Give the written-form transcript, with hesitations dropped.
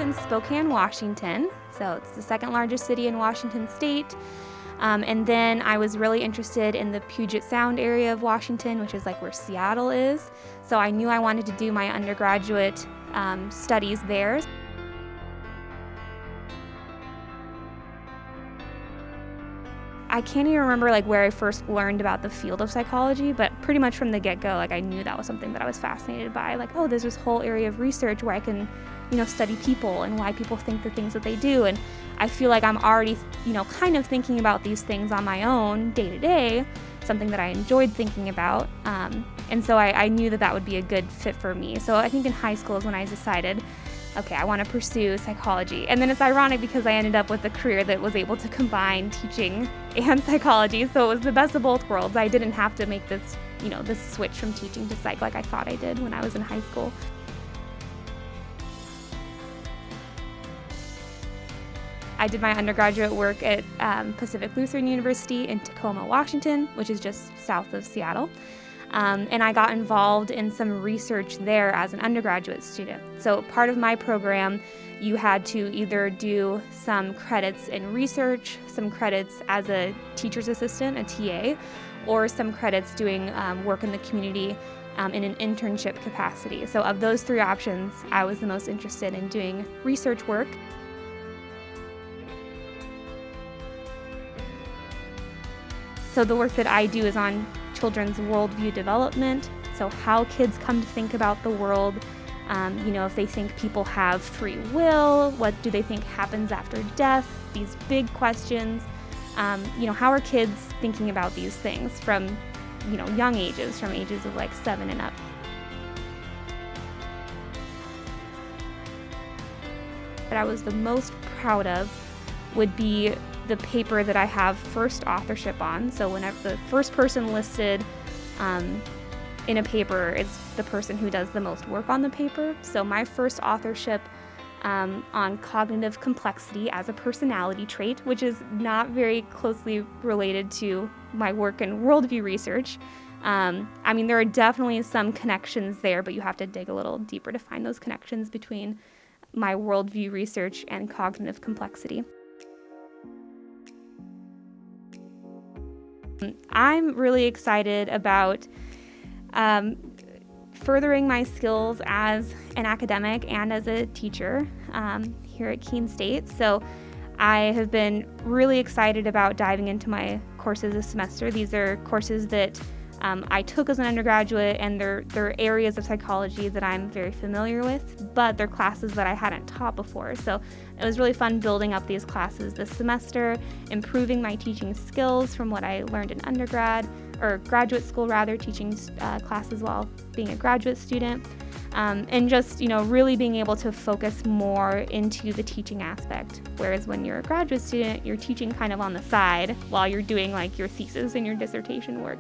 in Spokane, Washington, so it's the second largest city in Washington State. And then I was really interested in the Puget Sound area of Washington, which is like where Seattle is. So I knew I wanted to do my undergraduate studies there. I can't even remember like where I first learned about the field of psychology, but pretty much from the get-go, like I knew that was something that I was fascinated by. Like, oh, there's this whole area of research where I can, study people and why people think the things that they do. And I feel like I'm already, kind of thinking about these things on my own day to day, something that I enjoyed thinking about. And so I knew that would be a good fit for me. So I think in high school is when I decided, okay, I want to pursue psychology. And then it's ironic because I ended up with a career that was able to combine teaching and psychology. So it was the best of both worlds. I didn't have to make this, this switch from teaching to psych like I thought I did when I was in high school. I did my undergraduate work at Pacific Lutheran University in Tacoma, Washington, which is just south of Seattle. And I got involved in some research there as an undergraduate student. So part of my program, you had to either do some credits in research, some credits as a teacher's assistant, a TA, or some credits doing work in the community in an internship capacity. So of those three options, I was the most interested in doing research work. So the work that I do is on children's worldview development, so how kids come to think about the world, if they think people have free will, what do they think happens after death, these big questions, how are kids thinking about these things from, young ages, from ages of like 7 and up. What I was the most proud of would be the paper that I have first authorship on. So whenever the first person listed in a paper is the person who does the most work on the paper. So my first authorship on cognitive complexity as a personality trait, which is not very closely related to my work in worldview research. There are definitely some connections there, but you have to dig a little deeper to find those connections between my worldview research and cognitive complexity. I'm really excited about furthering my skills as an academic and as a teacher here at Keene State. So I have been really excited about diving into my courses this semester. These are courses that I took as an undergraduate, and they're areas of psychology that I'm very familiar with, but they're classes that I hadn't taught before. So it was really fun building up these classes this semester, improving my teaching skills from what I learned in undergrad, or graduate school rather, teaching classes while being a graduate student, and just, really being able to focus more into the teaching aspect. Whereas when you're a graduate student, you're teaching kind of on the side while you're doing like your thesis and your dissertation work.